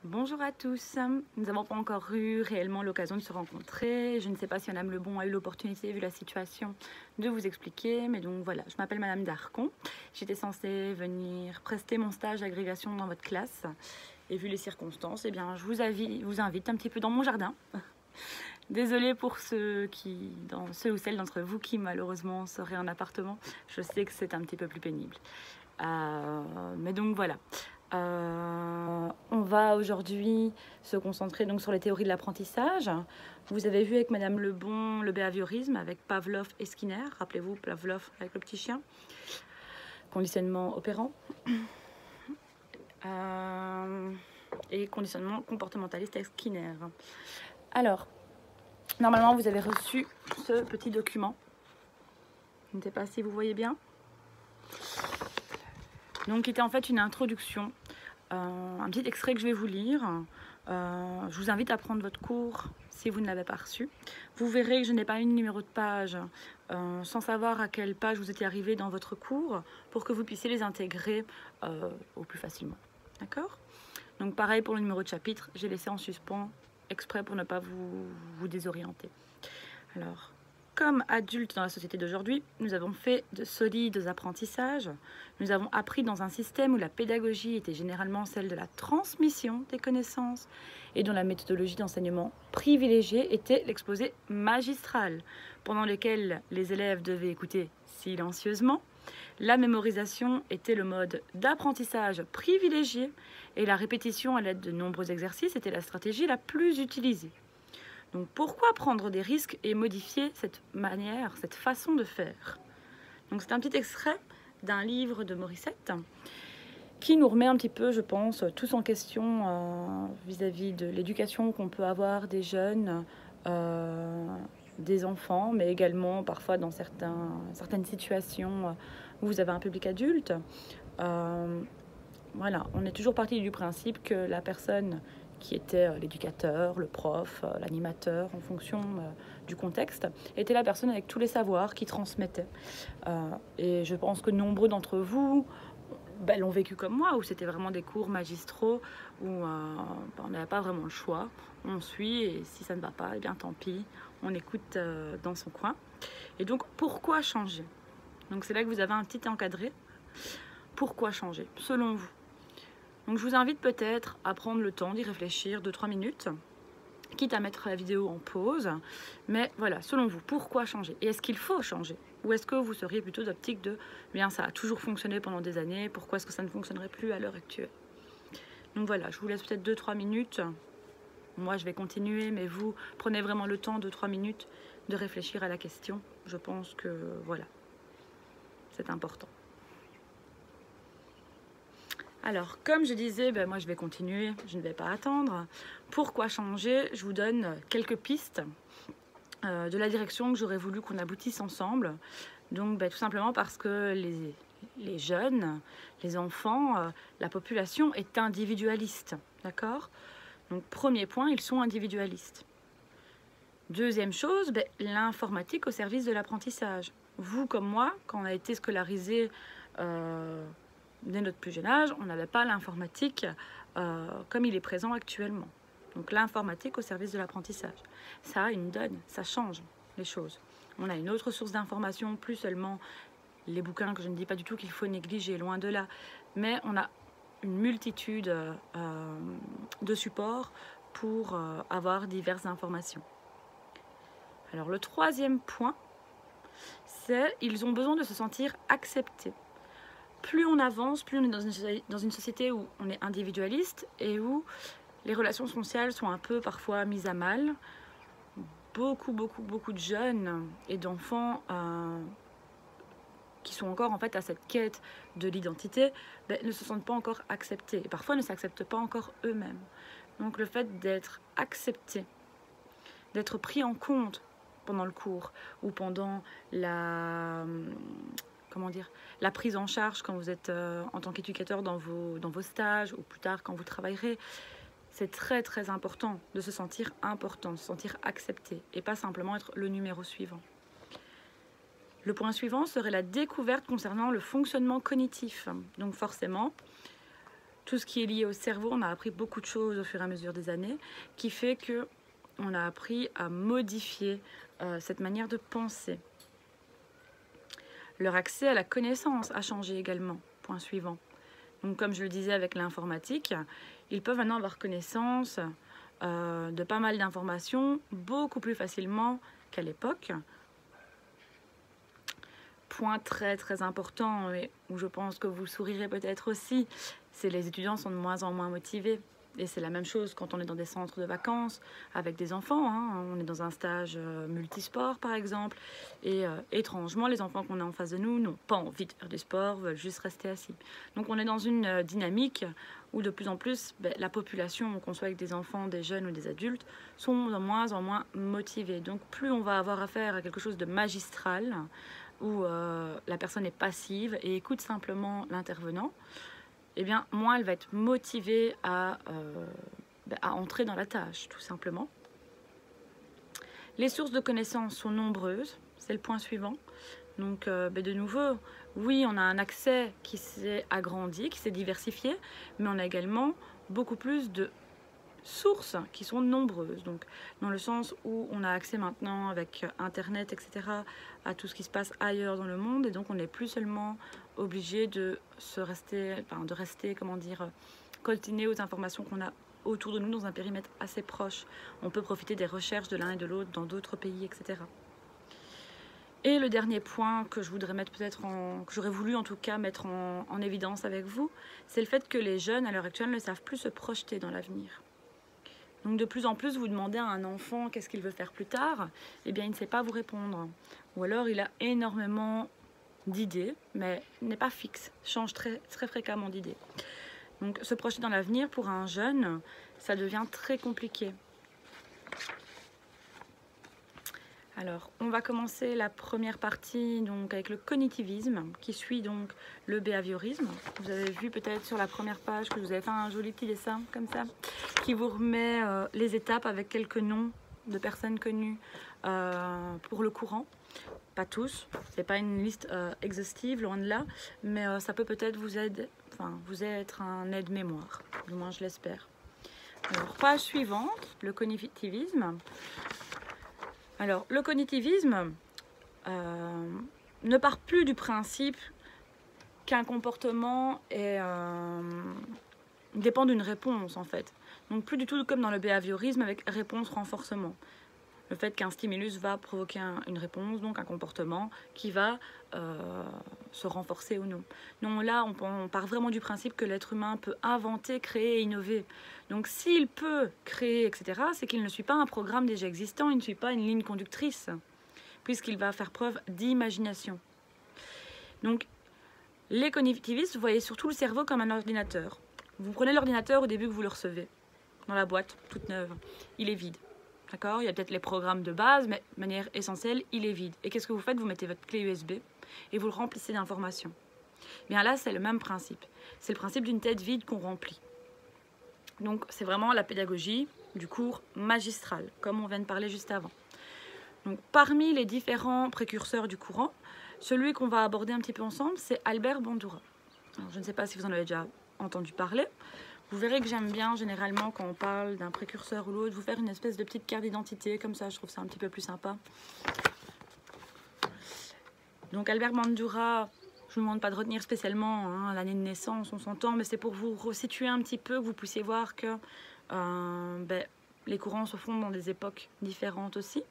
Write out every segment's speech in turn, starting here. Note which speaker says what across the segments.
Speaker 1: Bonjour à tous, nous n'avons pas encore eu réellement l'occasion de se rencontrer. Je ne sais pas si Madame Lebon a eu l'opportunité, vu la situation, de vous expliquer. Mais donc voilà, je m'appelle Madame Darcon. J'étais censée venir prester mon stage d'agrégation dans votre classe. Et vu les circonstances, eh bien, je vous invite un petit peu dans mon jardin. Désolée pour ceux ou celles d'entre vous qui malheureusement seraient en appartement. Je sais que c'est un petit peu plus pénible. Mais donc voilà. On va aujourd'hui se concentrer donc sur les théories de l'apprentissage. Vous avez vu avec Madame Lebon le behaviorisme avec Pavlov et Skinner. Rappelez-vous Pavlov avec le petit chien. Conditionnement opérant. Et conditionnement comportementaliste avec Skinner. Alors, normalement vous avez reçu ce petit document. Je ne sais pas si vous voyez bien. Donc, qui était en fait une introduction. Un petit extrait que je vais vous lire. Je vous invite à prendre votre cours si vous ne l'avez pas reçu. Vous verrez que je n'ai pas eu de numéro de page sans savoir à quelle page vous étiez arrivé dans votre cours pour que vous puissiez les intégrer au plus facilement. D'accord? Donc pareil pour le numéro de chapitre, j'ai laissé en suspens exprès pour ne pas vous désorienter. Alors, comme adultes dans la société d'aujourd'hui, nous avons fait de solides apprentissages. Nous avons appris dans un système où la pédagogie était généralement celle de la transmission des connaissances et dont la méthodologie d'enseignement privilégiée était l'exposé magistral, pendant lequel les élèves devaient écouter silencieusement. La mémorisation était le mode d'apprentissage privilégié et la répétition à l'aide de nombreux exercices était la stratégie la plus utilisée. Donc pourquoi prendre des risques et modifier cette manière, cette façon de faire? Donc c'est un petit extrait d'un livre de Morissette qui nous remet un petit peu, je pense, tous en question vis-à-vis de l'éducation qu'on peut avoir des jeunes, des enfants, mais également parfois dans certaines situations où vous avez un public adulte. Voilà, on est toujours parti du principe que la personne qui était l'éducateur, le prof, l'animateur, en fonction du contexte, était la personne avec tous les savoirs qui transmettait. Et je pense que nombreux d'entre vous l'ont vécu comme moi, où c'était vraiment des cours magistraux, où on n'avait pas vraiment le choix. On suit, et si ça ne va pas, eh bien tant pis, on écoute dans son coin. Et donc, pourquoi changer? Donc c'est là que vous avez un petit encadré. Pourquoi changer, selon vous? Donc je vous invite peut-être à prendre le temps d'y réfléchir 2-3 minutes, quitte à mettre la vidéo en pause. Mais voilà, selon vous, pourquoi changer? Et est-ce qu'il faut changer? Ou est-ce que vous seriez plutôt d'optique de bien, ça a toujours fonctionné pendant des années, pourquoi est-ce que ça ne fonctionnerait plus à l'heure actuelle? Donc voilà, je vous laisse peut-être 2-3 minutes. Moi, je vais continuer, mais vous prenez vraiment le temps, 2-3 minutes, de réfléchir à la question. Je pense que voilà, c'est important. Alors, comme je disais, moi je vais continuer, je ne vais pas attendre. Pourquoi changer? Je vous donne quelques pistes de la direction que j'aurais voulu qu'on aboutisse ensemble. Donc, tout simplement parce que les jeunes, les enfants, la population est individualiste, d'accord? Donc, premier point, ils sont individualistes. Deuxième chose, l'informatique au service de l'apprentissage. Vous comme moi, quand on a été scolarisé dès notre plus jeune âge, on n'avait pas l'informatique comme il est présent actuellement. Donc l'informatique au service de l'apprentissage. Ça a une donne, ça change les choses. On a une autre source d'information, plus seulement les bouquins que je ne dis pas du tout qu'il faut négliger, loin de là. Mais on a une multitude de supports pour avoir diverses informations. Alors le troisième point, c'est qu'ils ont besoin de se sentir acceptés. Plus on avance, plus on est dans une société où on est individualiste et où les relations sociales sont un peu parfois mises à mal. Beaucoup de jeunes et d'enfants qui sont encore en fait à cette quête de l'identité ne se sentent pas encore acceptés et parfois ne s'acceptent pas encore eux-mêmes. Donc le fait d'être accepté, d'être pris en compte pendant le cours ou pendant la prise en charge quand vous êtes en tant qu'éducateur dans vos stages ou plus tard quand vous travaillerez, c'est très important de se sentir important, de se sentir accepté et pas simplement être le numéro suivant. Le point suivant serait la découverte concernant le fonctionnement cognitif. Donc forcément, tout ce qui est lié au cerveau, on a appris beaucoup de choses au fur et à mesure des années, qui fait que on a appris à modifier cette manière de penser. Leur accès à la connaissance a changé également. Point suivant. Donc, comme je le disais avec l'informatique, ils peuvent maintenant avoir connaissance de pas mal d'informations beaucoup plus facilement qu'à l'époque. Point très très important, et où je pense que vous sourirez peut-être aussi, c'est les étudiants sont de moins en moins motivés. Et c'est la même chose quand on est dans des centres de vacances avec des enfants, hein. On est dans un stage multisport par exemple, et étrangement les enfants qu'on a en face de nous n'ont pas envie de faire du sport, veulent juste rester assis. Donc on est dans une dynamique où de plus en plus la population, qu'on soit avec des enfants, des jeunes ou des adultes, sont de moins en moins motivés. Donc plus on va avoir affaire à quelque chose de magistral, où la personne est passive et écoute simplement l'intervenant, eh bien, moins elle va être motivée à entrer dans la tâche, tout simplement. Les sources de connaissances sont nombreuses, c'est le point suivant. Donc, de nouveau, oui, on a un accès qui s'est agrandi, qui s'est diversifié, mais on a également beaucoup plus de sources qui sont nombreuses. Donc, dans le sens où on a accès maintenant avec Internet, etc., à tout ce qui se passe ailleurs dans le monde, et donc on n'est plus seulement obligé de rester, comment dire, coltiner aux informations qu'on a autour de nous dans un périmètre assez proche. On peut profiter des recherches de l'un et de l'autre dans d'autres pays, etc. Et le dernier point que je voudrais mettre que j'aurais voulu en tout cas mettre en évidence avec vous, c'est le fait que les jeunes à l'heure actuelle ne savent plus se projeter dans l'avenir. Donc de plus en plus, vous demandez à un enfant qu'est-ce qu'il veut faire plus tard, eh bien il ne sait pas vous répondre. Ou alors il a énormément d'idées, mais n'est pas fixe, change très, très fréquemment d'idées. Donc se projeter dans l'avenir pour un jeune, ça devient très compliqué. Alors, on va commencer la première partie donc, avec le cognitivisme, qui suit donc le behaviorisme. Vous avez vu peut-être sur la première page que je vous avais fait un joli petit dessin comme ça, qui vous remet les étapes avec quelques noms de personnes connues pour le courant. Pas tous, c'est pas une liste exhaustive, loin de là, mais ça peut peut-être vous être un aide-mémoire, du moins je l'espère. Alors, page suivante, le cognitivisme. Alors, le cognitivisme ne part plus du principe qu'un comportement dépend d'une réponse, en fait. Donc, plus du tout comme dans le behaviorisme avec réponse-renforcement. Le fait qu'un stimulus va provoquer une réponse, donc un comportement qui va se renforcer ou non. Non, là, on part vraiment du principe que l'être humain peut inventer, créer et innover. Donc, s'il peut créer, etc., c'est qu'il ne suit pas un programme déjà existant, il ne suit pas une ligne conductrice, puisqu'il va faire preuve d'imagination. Donc, les cognitivistes, vous voyez surtout le cerveau comme un ordinateur. Vous prenez l'ordinateur au début que vous le recevez, dans la boîte, toute neuve. Il est vide. D'accord ? Il y a peut-être les programmes de base, mais de manière essentielle, il est vide. Et qu'est-ce que vous faites ? Vous mettez votre clé USB et vous le remplissez d'informations. Bien là, c'est le même principe. C'est le principe d'une tête vide qu'on remplit. Donc, c'est vraiment la pédagogie du cours magistral, comme on vient de parler juste avant. Donc, parmi les différents précurseurs du courant, celui qu'on va aborder un petit peu ensemble, c'est Albert Bandura. Alors, je ne sais pas si vous en avez déjà entendu parler. Vous verrez que j'aime bien, généralement, quand on parle d'un précurseur ou l'autre, vous faire une espèce de petite carte d'identité, comme ça, je trouve ça un petit peu plus sympa. Donc, Albert Bandura, je ne vous demande pas de retenir spécialement l'année de naissance, on s'entend, mais c'est pour vous resituer un petit peu, que vous puissiez voir que les courants se font dans des époques différentes aussi.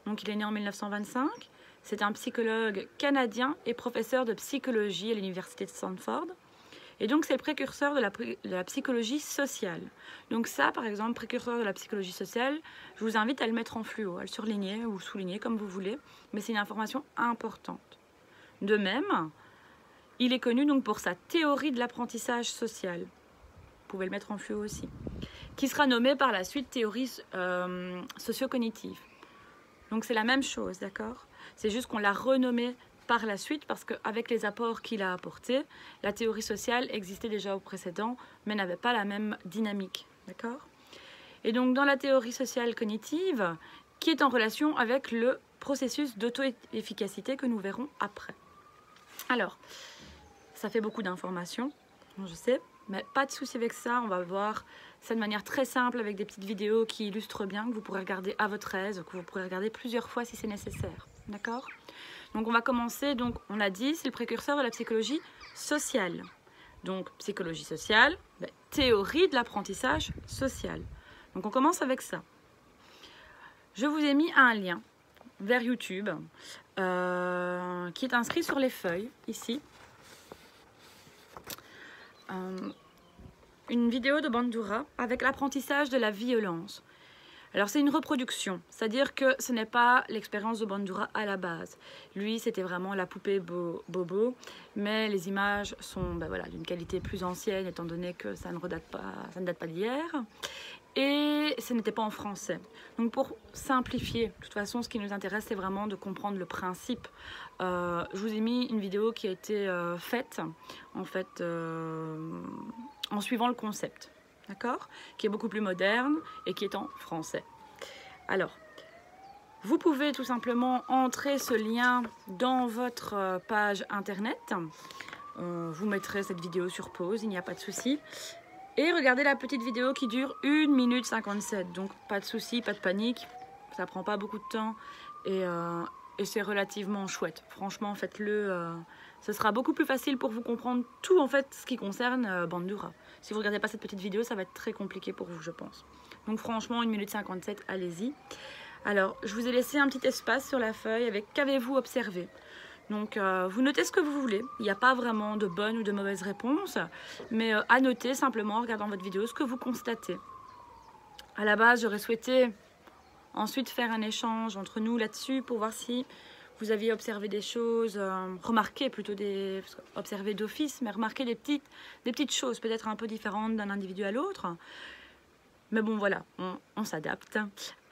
Speaker 1: Donc, il est né en 1925. C'est un psychologue canadien et professeur de psychologie à l'université de Stanford. Et donc, c'est le précurseur de la psychologie sociale. Donc ça, par exemple, précurseur de la psychologie sociale, je vous invite à le mettre en fluo, à le surligner ou souligner comme vous voulez, mais c'est une information importante. De même, il est connu donc pour sa théorie de l'apprentissage social. Vous pouvez le mettre en fluo aussi. Qui sera nommée par la suite théorie socio-cognitive. Donc c'est la même chose, d'accord ? C'est juste qu'on l'a renommée par la suite, parce qu'avec les apports qu'il a apportés, la théorie sociale existait déjà au précédent, mais n'avait pas la même dynamique, d'accord ? Et donc, dans la théorie sociale cognitive, qui est en relation avec le processus d'auto-efficacité que nous verrons après. Alors, ça fait beaucoup d'informations, je sais, mais pas de souci avec ça, on va voir ça de manière très simple avec des petites vidéos qui illustrent bien, que vous pourrez regarder à votre aise, que vous pourrez regarder plusieurs fois si c'est nécessaire, d'accord? Donc on va commencer, donc on a dit, c'est le précurseur de la psychologie sociale. Donc psychologie sociale, théorie de l'apprentissage social. Donc on commence avec ça. Je vous ai mis un lien vers YouTube qui est inscrit sur les feuilles, ici. Une vidéo de Bandura avec l'apprentissage de la violence. Alors c'est une reproduction, c'est-à-dire que ce n'est pas l'expérience de Bandura à la base. Lui, c'était vraiment la poupée Bobo, mais les images sont voilà, d'une qualité plus ancienne, étant donné que ça ne date pas d'hier. Et ce n'était pas en français. Donc pour simplifier, de toute façon, ce qui nous intéresse, c'est vraiment de comprendre le principe. Je vous ai mis une vidéo qui a été faite, en fait, en suivant le concept, d'accord, qui est beaucoup plus moderne et qui est en français. Alors, vous pouvez tout simplement entrer ce lien dans votre page internet. Vous mettrez cette vidéo sur pause, il n'y a pas de souci. Et regardez la petite vidéo qui dure 1 minute 57. Donc pas de souci, pas de panique. Ça prend pas beaucoup de temps. Et c'est relativement chouette. Franchement, faites-le. Ce sera beaucoup plus facile pour vous comprendre tout en fait ce qui concerne Bandura. Si vous ne regardez pas cette petite vidéo, ça va être très compliqué pour vous, je pense. Donc franchement, 1 minute 57, allez-y. Alors, je vous ai laissé un petit espace sur la feuille avec qu'avez-vous observé. Donc, vous notez ce que vous voulez. Il n'y a pas vraiment de bonne ou de mauvaise réponse. Mais à noter simplement en regardant votre vidéo ce que vous constatez. À la base, j'aurais souhaité ensuite faire un échange entre nous là-dessus pour voir si vous aviez observé des choses, remarqué plutôt observer d'office, mais remarquer des petites choses peut-être un peu différentes d'un individu à l'autre. Mais bon, voilà, on s'adapte.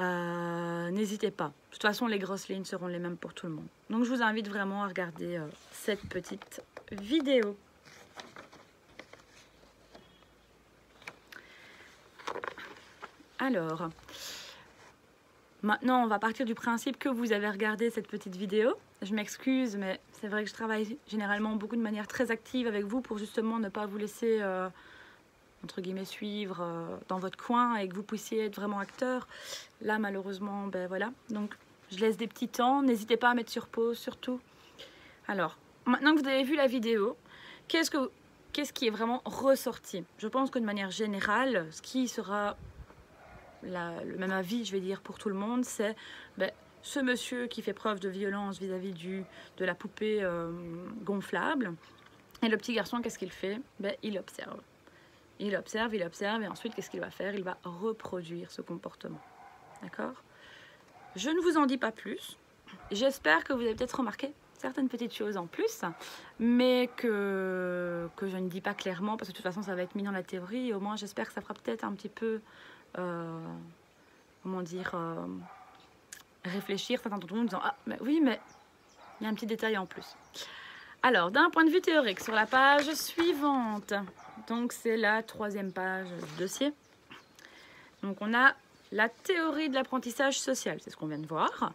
Speaker 1: N'hésitez pas. De toute façon, les grosses lignes seront les mêmes pour tout le monde. Donc, je vous invite vraiment à regarder cette petite vidéo. Alors, maintenant, on va partir du principe que vous avez regardé cette petite vidéo. Je m'excuse, mais c'est vrai que je travaille généralement beaucoup de manière très active avec vous pour justement ne pas vous laisser... entre guillemets suivre dans votre coin et que vous puissiez être vraiment acteur. Là malheureusement, voilà, donc je laisse des petits temps, n'hésitez pas à mettre sur pause surtout. Alors, maintenant que vous avez vu la vidéo, qu'est-ce qui est vraiment ressorti? Je pense que de manière générale, ce qui sera le même avis, je vais dire, pour tout le monde, c'est ce monsieur qui fait preuve de violence vis-à-vis de la poupée gonflable, et le petit garçon, qu'est-ce qu'il fait? Il observe. Il observe, et ensuite, qu'est-ce qu'il va faire? Il va reproduire ce comportement. D'accord? Je ne vous en dis pas plus. J'espère que vous avez peut-être remarqué certaines petites choses en plus, mais que je ne dis pas clairement, parce que de toute façon, ça va être mis dans la théorie. Et au moins, j'espère que ça fera peut-être un petit peu, comment dire, réfléchir certains d'entre nous en disant « Ah, mais oui, mais il y a un petit détail en plus. » Alors, d'un point de vue théorique, sur la page suivante, donc c'est la 3e page du dossier. Donc on a la théorie de l'apprentissage social, c'est ce qu'on vient de voir,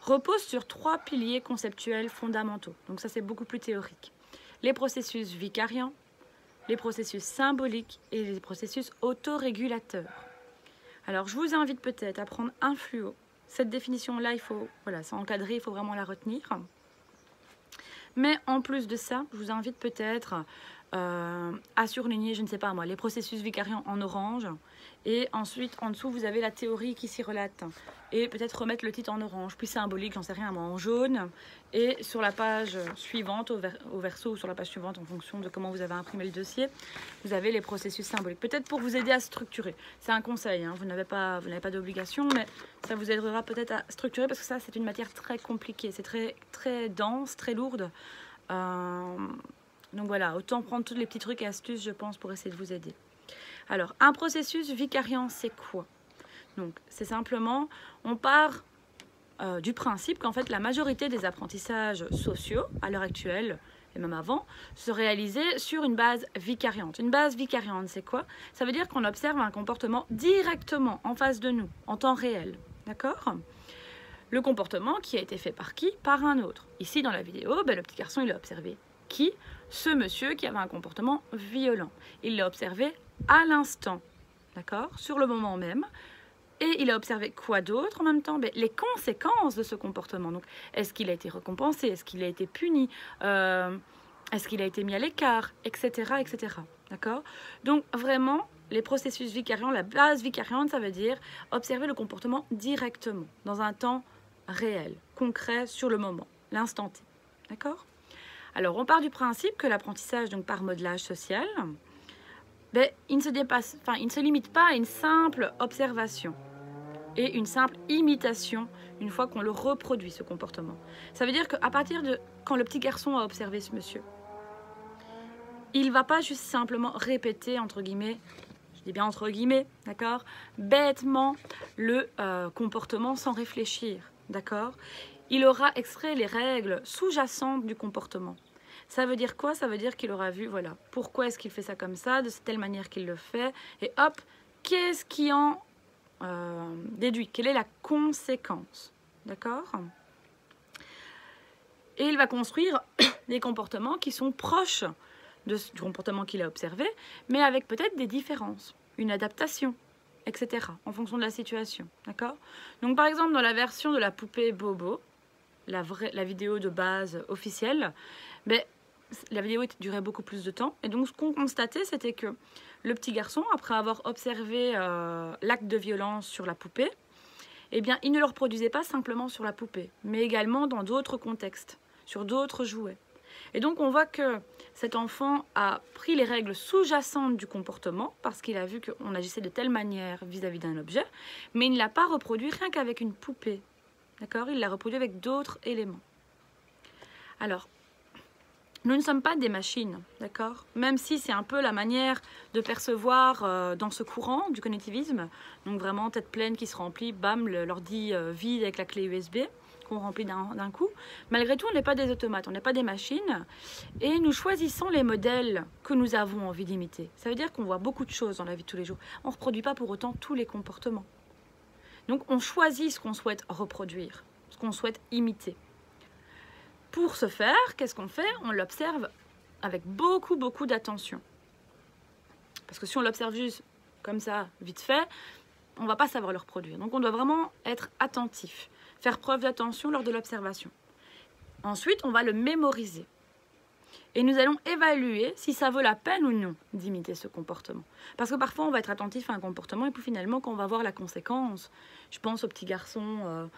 Speaker 1: repose sur 3 piliers conceptuels fondamentaux. Donc ça c'est beaucoup plus théorique. Les processus vicariants, les processus symboliques et les processus autorégulateurs. Alors je vous invite peut-être à prendre un fluo. Cette définition-là, c'est encadré, il faut vraiment la retenir. Mais en plus de ça, je vous invite peut-être à surligner, je ne sais pas moi, les processus vicariants en orange. Et ensuite, en dessous, vous avez la théorie qui s'y relate. Et peut-être remettre le titre en orange, puis symbolique, j'en sais rien, moi, en jaune. Et sur la page suivante, au verso ou sur la page suivante, en fonction de comment vous avez imprimé le dossier, vous avez les processus symboliques. Peut-être pour vous aider à structurer. C'est un conseil, hein, vous n'avez pas d'obligation, mais ça vous aidera peut-être à structurer parce que ça, c'est une matière très compliquée. C'est très, très dense, très lourde. Donc voilà, autant prendre tous les petits trucs et astuces, je pense, pour essayer de vous aider. Alors, un processus vicariant, c'est quoi? Donc, c'est simplement, on part du principe qu'en fait, la majorité des apprentissages sociaux, à l'heure actuelle, et même avant, se réalisaient sur une base vicariante. Une base vicariante, c'est quoi? Ça veut dire qu'on observe un comportement directement en face de nous, en temps réel. D'accord? Le comportement qui a été fait par qui? Par un autre. Ici, dans la vidéo, le petit garçon, il a observé Qui? Ce monsieur qui avait un comportement violent. Il l'a observé à l'instant, d'accord? Sur le moment même. Et il a observé quoi d'autre en même temps? Les conséquences de ce comportement. Donc, est-ce qu'il a été récompensé? Est-ce qu'il a été puni? Est-ce qu'il a été mis à l'écart? Etc. etc. D'accord? Donc, vraiment, les processus vicariants, la base vicariante, ça veut dire observer le comportement directement, dans un temps réel, concret, sur le moment, l'instant T. D'accord? Alors, on part du principe que l'apprentissage, donc par modelage social, il ne se limite pas à une simple observation et une simple imitation une fois qu'on le reproduit, ce comportement. Ça veut dire qu'à partir de quand le petit garçon a observé ce monsieur, il ne va pas juste simplement répéter, entre guillemets, je dis bien entre guillemets, d'accord, bêtement le comportement sans réfléchir, d'accord. Il aura extrait les règles sous-jacentes du comportement. Ça veut dire quoi? Ça veut dire qu'il aura vu, voilà, pourquoi est-ce qu'il fait ça comme ça, de telle manière qu'il le fait, et hop, qu'est-ce qui en déduit? Quelle est la conséquence? D'accord? Et il va construire des comportements qui sont proches du comportement qu'il a observé, mais avec peut-être des différences, une adaptation, etc., en fonction de la situation. D'accord? Donc par exemple, dans la version de la poupée Bobo, la vidéo de base officielle, la vidéo durait beaucoup plus de temps. Et donc ce qu'on constatait, c'était que le petit garçon, après avoir observé l'acte de violence sur la poupée, eh bien, il ne le reproduisait pas simplement sur la poupée, mais également dans d'autres contextes, sur d'autres jouets. Et donc on voit que cet enfant a pris les règles sous-jacentes du comportement, parce qu'il a vu qu'on agissait de telle manière vis-à-vis d'un objet, mais il ne l'a pas reproduit rien qu'avec une poupée. D'accord? Il l'a reproduit avec d'autres éléments. Alors, nous ne sommes pas des machines, d'accord? Même si c'est un peu la manière de percevoir dans ce courant du cognitivisme, donc vraiment tête pleine qui se remplit, bam, l'ordi vide avec la clé USB, qu'on remplit d'un coup. Malgré tout, on n'est pas des automates, on n'est pas des machines, et nous choisissons les modèles que nous avons envie d'imiter. Ça veut dire qu'on voit beaucoup de choses dans la vie de tous les jours. On ne reproduit pas pour autant tous les comportements. Donc on choisit ce qu'on souhaite reproduire, ce qu'on souhaite imiter. Pour ce faire, qu'est-ce qu'on fait? On l'observe avec beaucoup d'attention. Parce que si on l'observe juste comme ça, vite fait, on ne va pas savoir le reproduire. Donc on doit vraiment être attentif, faire preuve d'attention lors de l'observation. Ensuite, on va le mémoriser. Et nous allons évaluer si ça vaut la peine ou non d'imiter ce comportement. Parce que parfois, on va être attentif à un comportement et puis finalement, quand on va voir la conséquence, je pense au petit garçon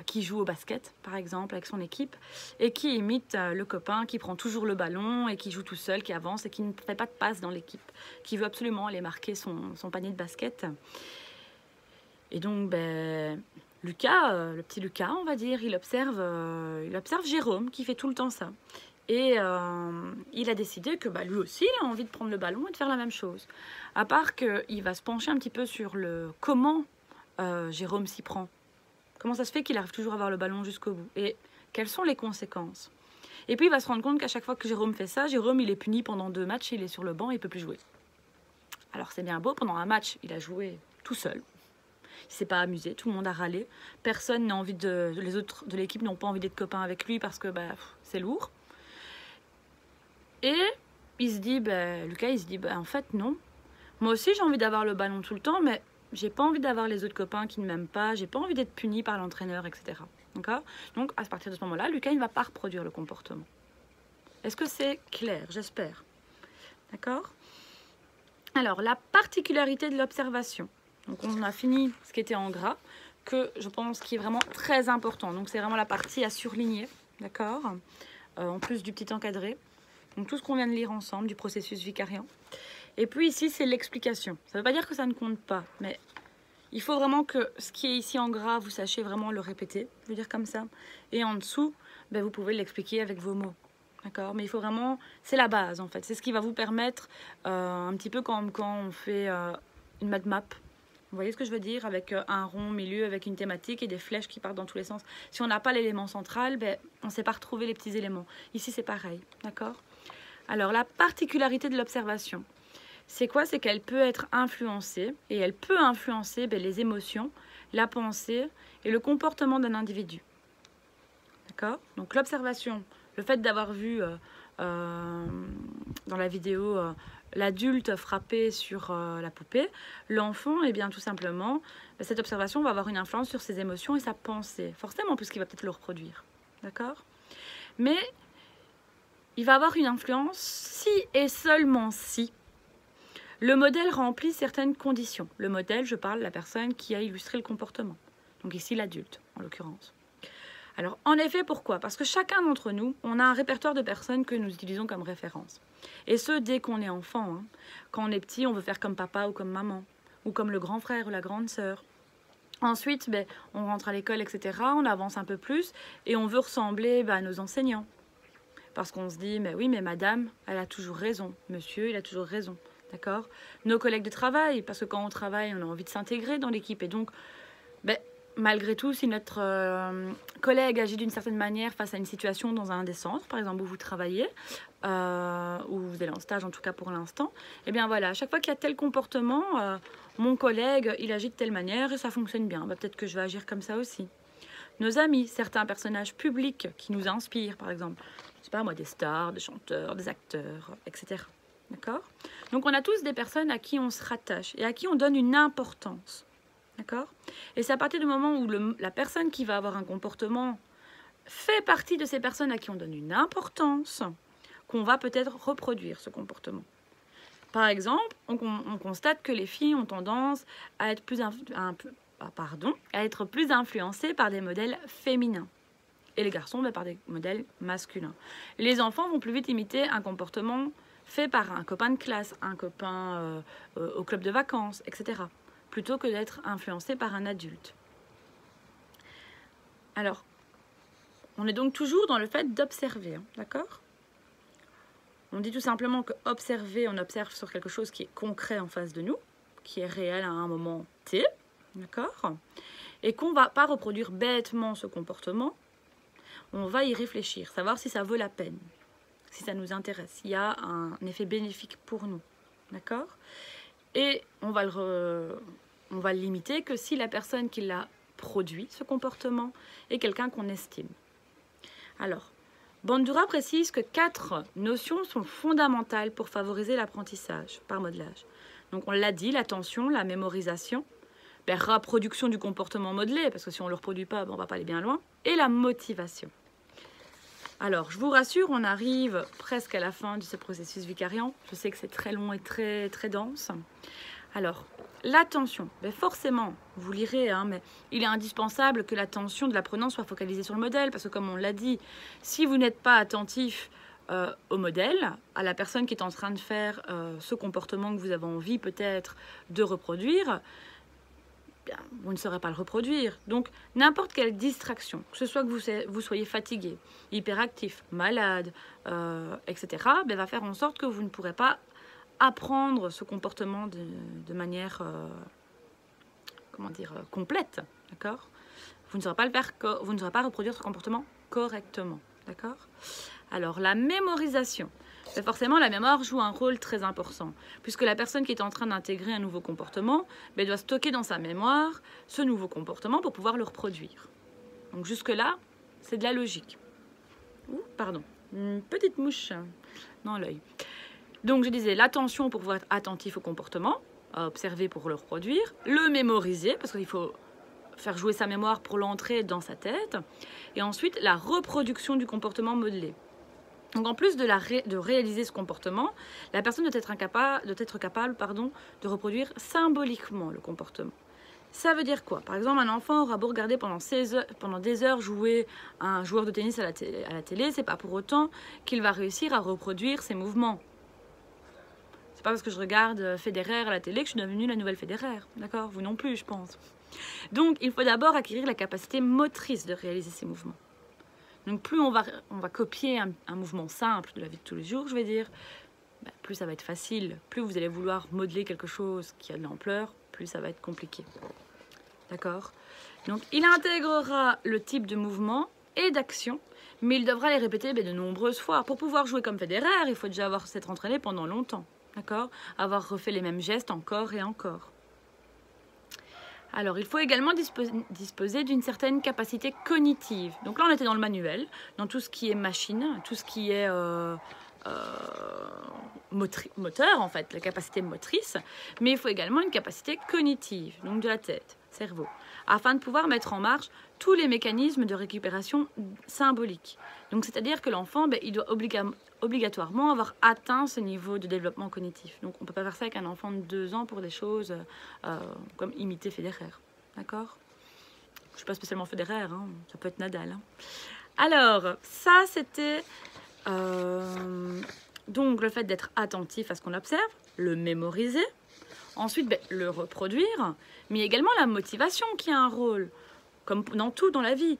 Speaker 1: qui joue au basket, par exemple, avec son équipe, et qui imite le copain qui prend toujours le ballon et qui joue tout seul, qui avance et qui ne fait pas de passe dans l'équipe, qui veut absolument aller marquer son panier de basket. Et donc, Lucas, le petit Lucas, on va dire, il observe Jérôme qui fait tout le temps ça. Et il a décidé que lui aussi, il a envie de prendre le ballon et de faire la même chose. À part qu'il va se pencher un petit peu sur le comment Jérôme s'y prend. Comment ça se fait qu'il arrive toujours à avoir le ballon jusqu'au bout? Et quelles sont les conséquences? Et puis il va se rendre compte qu'à chaque fois que Jérôme fait ça, Jérôme il est puni pendant 2 matchs, il est sur le banc, il ne peut plus jouer. Alors c'est bien beau, pendant un match, il a joué tout seul. Il ne s'est pas amusé, tout le monde a râlé. Personne n'a envie les autres de l'équipe n'ont pas envie d'être copains avec lui parce que c'est lourd. Et il se dit, Lucas, il se dit, en fait non. Moi aussi j'ai envie d'avoir le ballon tout le temps, mais j'ai pas envie d'avoir les autres copains qui ne m'aiment pas, j'ai pas envie d'être puni par l'entraîneur, etc. Donc, à partir de ce moment-là, Lucas, il ne va pas reproduire le comportement. Est-ce que c'est clair? J'espère. D'accord? Alors, la particularité de l'observation. Donc, on a fini ce qui était en gras, que je pense qui est vraiment très important. Donc, c'est vraiment la partie à surligner, d'accord? En plus du petit encadré. Donc, tout ce qu'on vient de lire ensemble, du processus vicariant. Et puis ici, c'est l'explication. Ça ne veut pas dire que ça ne compte pas, mais il faut vraiment que ce qui est ici en gras, vous sachiez vraiment le répéter, je veux dire comme ça. Et en dessous, vous pouvez l'expliquer avec vos mots. D'accord? Mais il faut vraiment... C'est la base, en fait. C'est ce qui va vous permettre, un petit peu comme quand on fait une map. Vous voyez ce que je veux dire? Avec un rond milieu, avec une thématique et des flèches qui partent dans tous les sens. Si on n'a pas l'élément central, on ne sait pas retrouver les petits éléments. Ici, c'est pareil. D'accord? Alors, la particularité de l'observation. C'est quoi? C'est qu'elle peut être influencée, et elle peut influencer les émotions, la pensée et le comportement d'un individu. D'accord? Donc l'observation le fait d'avoir vu dans la vidéo l'adulte frapper sur la poupée, l'enfant, eh bien tout simplement, cette observation va avoir une influence sur ses émotions et sa pensée, forcément, puisqu'il va peut-être le reproduire, d'accord? Mais il va avoir une influence si et seulement si le modèle remplit certaines conditions. Le modèle, je parle de la personne qui a illustré le comportement, donc ici l'adulte en l'occurrence. Alors, en effet, pourquoi? Parce que chacun d'entre nous, on a un répertoire de personnes que nous utilisons comme référence. Et ce, dès qu'on est enfant. Hein. Quand on est petit, on veut faire comme papa ou comme maman, ou comme le grand frère ou la grande sœur. Ensuite, on rentre à l'école, etc. On avance un peu plus et on veut ressembler à nos enseignants. Parce qu'on se dit, mais oui, mais madame, elle a toujours raison. Monsieur, il a toujours raison. D'accord? Nos collègues de travail, parce que quand on travaille, on a envie de s'intégrer dans l'équipe. Et donc, malgré tout, si notre collègue agit d'une certaine manière face à une situation dans un des centres, par exemple où vous travaillez, ou vous allez en stage en tout cas pour l'instant, et bien voilà, à chaque fois qu'il y a tel comportement, mon collègue, il agit de telle manière et ça fonctionne bien. Peut-être que je vais agir comme ça aussi. Nos amis, certains personnages publics qui nous inspirent, par exemple, je sais pas moi, des stars, des chanteurs, des acteurs, etc. D'accord? Donc on a tous des personnes à qui on se rattache et à qui on donne une importance. D'accord? Et c'est à partir du moment où la personne qui va avoir un comportement fait partie de ces personnes à qui on donne une importance qu'on va peut-être reproduire ce comportement. Par exemple, on constate que les filles ont tendance à être plus influencées par des modèles féminins. Et les garçons par des modèles masculins. Les enfants vont plus vite imiter un comportement fait par un copain de classe, un copain au club de vacances, etc. plutôt que d'être influencé par un adulte. Alors, on est donc toujours dans le fait d'observer, hein, d'accord? On dit tout simplement que observer, on observe sur quelque chose qui est concret en face de nous, qui est réel à un moment T, d'accord? Et qu'on ne va pas reproduire bêtement ce comportement, on va y réfléchir, savoir si ça vaut la peine, si ça nous intéresse, s'il y a un effet bénéfique pour nous, d'accord? Et on va le limiter que si la personne qui l'a produit, ce comportement, est quelqu'un qu'on estime. Alors, Bandura précise que 4 notions sont fondamentales pour favoriser l'apprentissage par modelage. Donc on l'a dit, l'attention, la mémorisation, reproduction du comportement modelé, parce que si on ne le reproduit pas, on ne va pas aller bien loin, et la motivation. Alors, je vous rassure, on arrive presque à la fin de ce processus vicariant. Je sais que c'est très long et très, très dense. Alors, l'attention, forcément, vous lirez, hein, mais il est indispensable que l'attention de l'apprenant soit focalisée sur le modèle, parce que comme on l'a dit, si vous n'êtes pas attentif au modèle, à la personne qui est en train de faire ce comportement que vous avez envie peut-être de reproduire, vous ne saurez pas le reproduire. Donc, n'importe quelle distraction, que ce soit que vous soyez fatigué, hyperactif, malade, etc., va faire en sorte que vous ne pourrez pas apprendre ce comportement de manière complète, d'accord? Vous ne saurez pas le faire, vous ne saurez pas reproduire ce comportement correctement, d'accord? Alors, la mémorisation. Forcément, la mémoire joue un rôle très important, puisque la personne qui est en train d'intégrer un nouveau comportement doit stocker dans sa mémoire ce nouveau comportement pour pouvoir le reproduire. Donc jusque-là, c'est de la logique. Ouh, pardon, une petite mouche dans l'œil. Donc je disais l'attention pour pouvoir être attentif au comportement, à observer pour le reproduire, le mémoriser, parce qu'il faut faire jouer sa mémoire pour l'entrer dans sa tête, et ensuite la reproduction du comportement modelé. Donc en plus de réaliser ce comportement, la personne doit être capable de reproduire symboliquement le comportement. Ça veut dire quoi? Par exemple, un enfant aura beau regarder pendant des heures jouer un joueur de tennis à la télé, c'est pas pour autant qu'il va réussir à reproduire ses mouvements. C'est pas parce que je regarde Federer à la télé que je suis devenue la nouvelle Federer, d'accord? Vous non plus, je pense. Donc il faut d'abord acquérir la capacité motrice de réaliser ces mouvements. Donc plus on va copier un mouvement simple de la vie de tous les jours, je vais dire, plus ça va être facile. Plus vous allez vouloir modeler quelque chose qui a de l'ampleur, plus ça va être compliqué. D'accord? Donc il intégrera le type de mouvement et d'action, mais il devra les répéter de nombreuses fois. Pour pouvoir jouer comme Federer, il faut déjà s'être entraîné pendant longtemps. D'accord? Avoir refait les mêmes gestes encore et encore. Alors, il faut également disposer d'une certaine capacité cognitive. Donc là, on était dans le manuel, dans tout ce qui est machine, tout ce qui est moteur, en fait, la capacité motrice. Mais il faut également une capacité cognitive, donc de la tête, cerveau, afin de pouvoir mettre en marche tous les mécanismes de récupération symbolique. Donc, c'est-à-dire que l'enfant, il doit obligatoirement avoir atteint ce niveau de développement cognitif. Donc on ne peut pas faire ça avec un enfant de 2 ans pour des choses comme imiter Federer. D'accord? Je ne suis pas spécialement Federer, hein, ça peut être Nadal. Hein. Alors, ça c'était donc le fait d'être attentif à ce qu'on observe, le mémoriser, ensuite le reproduire, mais également la motivation qui a un rôle, comme dans tout dans la vie.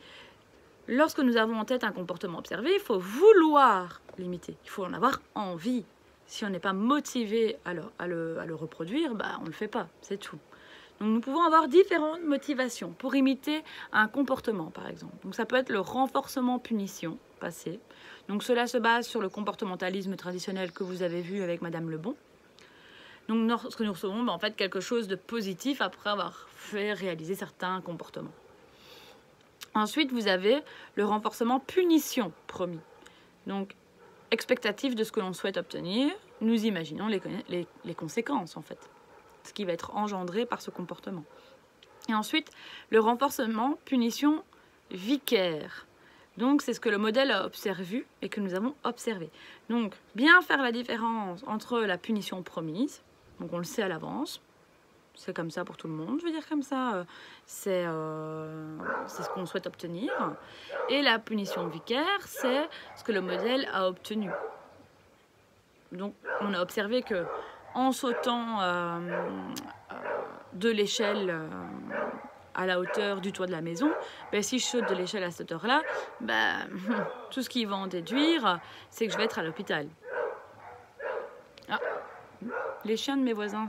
Speaker 1: Lorsque nous avons en tête un comportement observé, il faut vouloir l'imiter. Il faut en avoir envie. Si on n'est pas motivé à le reproduire, on ne le fait pas, c'est tout. Donc nous pouvons avoir différentes motivations pour imiter un comportement, par exemple. Donc ça peut être le renforcement punition passé. Donc cela se base sur le comportementalisme traditionnel que vous avez vu avec Madame Lebon. Donc lorsque nous recevons en fait quelque chose de positif après avoir fait réaliser certains comportements. Ensuite, vous avez le renforcement punition promis. Donc, expectatif de ce que l'on souhaite obtenir, nous imaginons les conséquences, en fait. Ce qui va être engendré par ce comportement. Et ensuite, le renforcement punition vicaire. Donc, c'est ce que le modèle a observé et que nous avons observé. Donc, bien faire la différence entre la punition promise, donc on le sait à l'avance, c'est comme ça pour tout le monde, je veux dire comme ça, c'est ce qu'on souhaite obtenir. Et la punition vicaire, c'est ce que le modèle a obtenu. Donc, on a observé que en sautant de l'échelle à la hauteur du toit de la maison, si je saute de l'échelle à cette hauteur-là, tout ce qui va en déduire, c'est que je vais être à l'hôpital. Ah, les chiens de mes voisins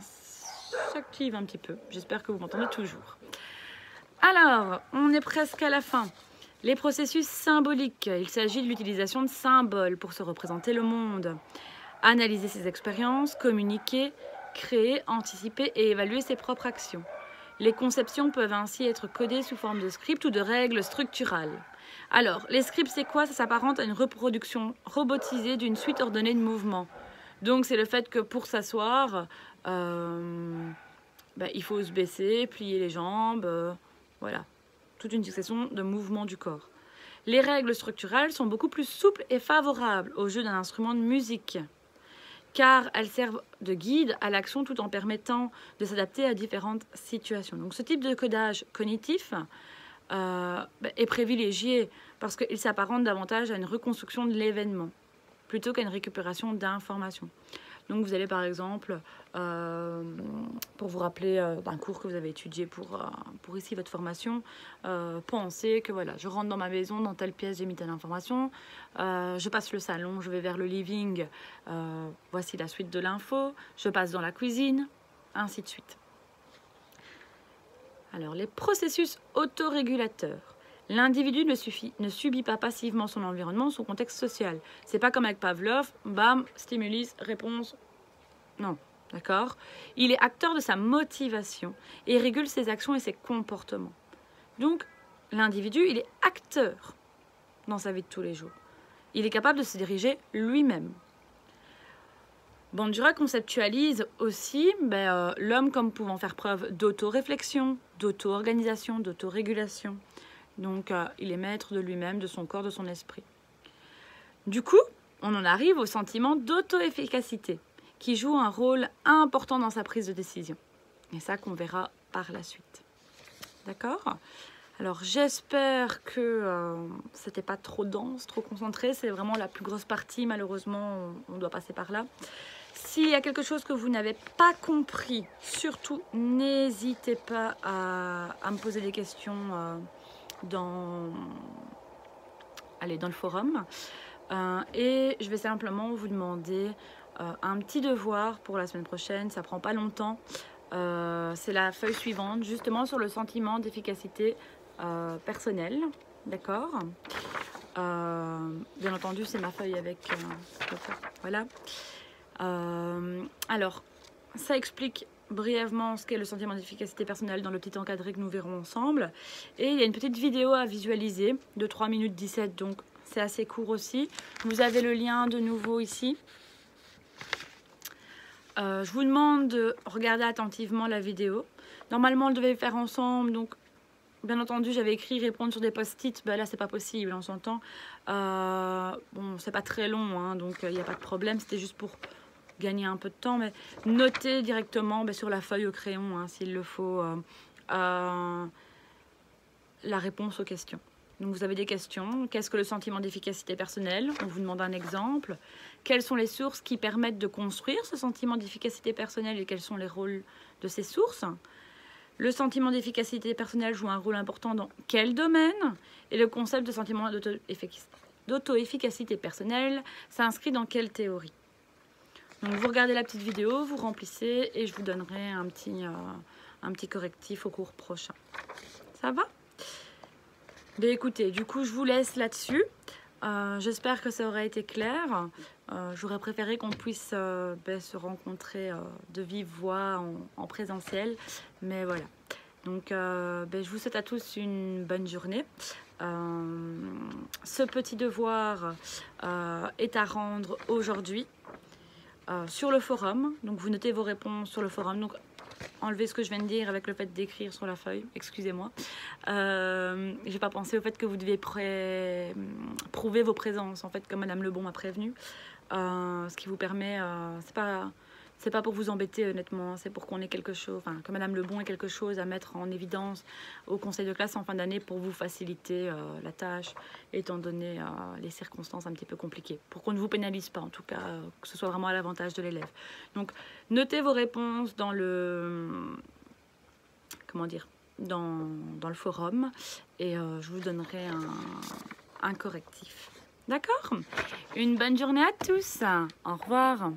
Speaker 1: s'active un petit peu. J'espère que vous m'entendez toujours. Alors, on est presque à la fin. Les processus symboliques. Il s'agit de l'utilisation de symboles pour se représenter le monde. Analyser ses expériences, communiquer, créer, anticiper et évaluer ses propres actions. Les conceptions peuvent ainsi être codées sous forme de scripts ou de règles structurales. Alors, les scripts, c'est quoi? Ça s'apparente à une reproduction robotisée d'une suite ordonnée de mouvements. Donc, c'est le fait que pour s'asseoir, il faut se baisser, plier les jambes, voilà. Toute une succession de mouvements du corps. Les règles structurales sont beaucoup plus souples et favorables au jeu d'un instrument de musique, car elles servent de guide à l'action tout en permettant de s'adapter à différentes situations. Donc, ce type de codage cognitif est privilégié parce qu'il s'apparente davantage à une reconstruction de l'événement plutôt qu'à une récupération d'informations. Donc vous allez par exemple, pour vous rappeler d'un cours que vous avez étudié pour ici votre formation, penser que voilà, je rentre dans ma maison, dans telle pièce j'ai mis telle information, je passe le salon, je vais vers le living, voici la suite de l'info, je passe dans la cuisine, ainsi de suite. Alors les processus autorégulateurs. L'individu ne subit pas passivement son environnement, son contexte social. C'est pas comme avec Pavlov, bam, stimulus, réponse. Non, d'accord? Il est acteur de sa motivation et régule ses actions et ses comportements. Donc, l'individu, il est acteur dans sa vie de tous les jours. Il est capable de se diriger lui-même. Bandura conceptualise aussi l'homme comme pouvant faire preuve d'autoréflexion, d'auto-organisation, d'autorégulation. Donc, il est maître de lui-même, de son corps, de son esprit. Du coup, on en arrive au sentiment d'auto-efficacité, qui joue un rôle important dans sa prise de décision. Et ça qu'on verra par la suite. D'accord? Alors, j'espère que c'était pas trop dense, trop concentré. C'est vraiment la plus grosse partie, malheureusement, on doit passer par là. S'il y a quelque chose que vous n'avez pas compris, surtout, n'hésitez pas à me poser des questions dans le forum. Et je vais simplement vous demander un petit devoir pour la semaine prochaine. Ça prend pas longtemps. C'est la feuille suivante, justement sur le sentiment d'efficacité personnelle. D'accord? Bien entendu, c'est ma feuille avec... voilà. Alors, ça explique brièvement ce qu'est le sentiment d'efficacité personnelle dans le petit encadré que nous verrons ensemble. Et il y a une petite vidéo à visualiser de 3 minutes 17, donc c'est assez court aussi. Vous avez le lien de nouveau ici. Je vous demande de regarder attentivement la vidéo. Normalement, on devait le faire ensemble, donc bien entendu, j'avais écrit répondre sur des post-it. Ben là, c'est pas possible, on s'entend. Bon, c'est pas très long, hein, donc il n'y a pas de problème. C'était juste pour gagner un peu de temps, mais notez directement sur la feuille au crayon, hein, s'il le faut, la réponse aux questions. Donc vous avez des questions. Qu'est-ce que le sentiment d'efficacité personnelle? On vous demande un exemple. Quelles sont les sources qui permettent de construire ce sentiment d'efficacité personnelle et quels sont les rôles de ces sources? Le sentiment d'efficacité personnelle joue un rôle important dans quel domaine? Et le concept de sentiment d'auto-efficacité personnelle s'inscrit dans quelle théorie? Donc vous regardez la petite vidéo, vous remplissez et je vous donnerai un petit correctif au cours prochain. Ça va? Bien écoutez, du coup je vous laisse là-dessus. J'espère que ça aura été clair. J'aurais préféré qu'on puisse se rencontrer de vive voix en présentiel. Mais voilà. Donc je vous souhaite à tous une bonne journée. Ce petit devoir est à rendre aujourd'hui sur le forum. Donc vous notez vos réponses sur le forum. Donc enlevez ce que je viens de dire avec le fait d'écrire sur la feuille, excusez-moi. J'ai pas pensé au fait que vous deviez prouver vos présences, en fait, comme Madame Lebon m'a prévenu. Ce qui vous permet, c'est pas pour vous embêter honnêtement, c'est pour qu'on ait quelque chose, enfin que Madame Lebon ait quelque chose à mettre en évidence au conseil de classe en fin d'année pour vous faciliter la tâche, étant donné les circonstances un petit peu compliquées, pour qu'on ne vous pénalise pas en tout cas, que ce soit vraiment à l'avantage de l'élève. Donc notez vos réponses dans le, comment dire, dans le forum et je vous donnerai un correctif. D'accord? Une bonne journée à tous. Au revoir.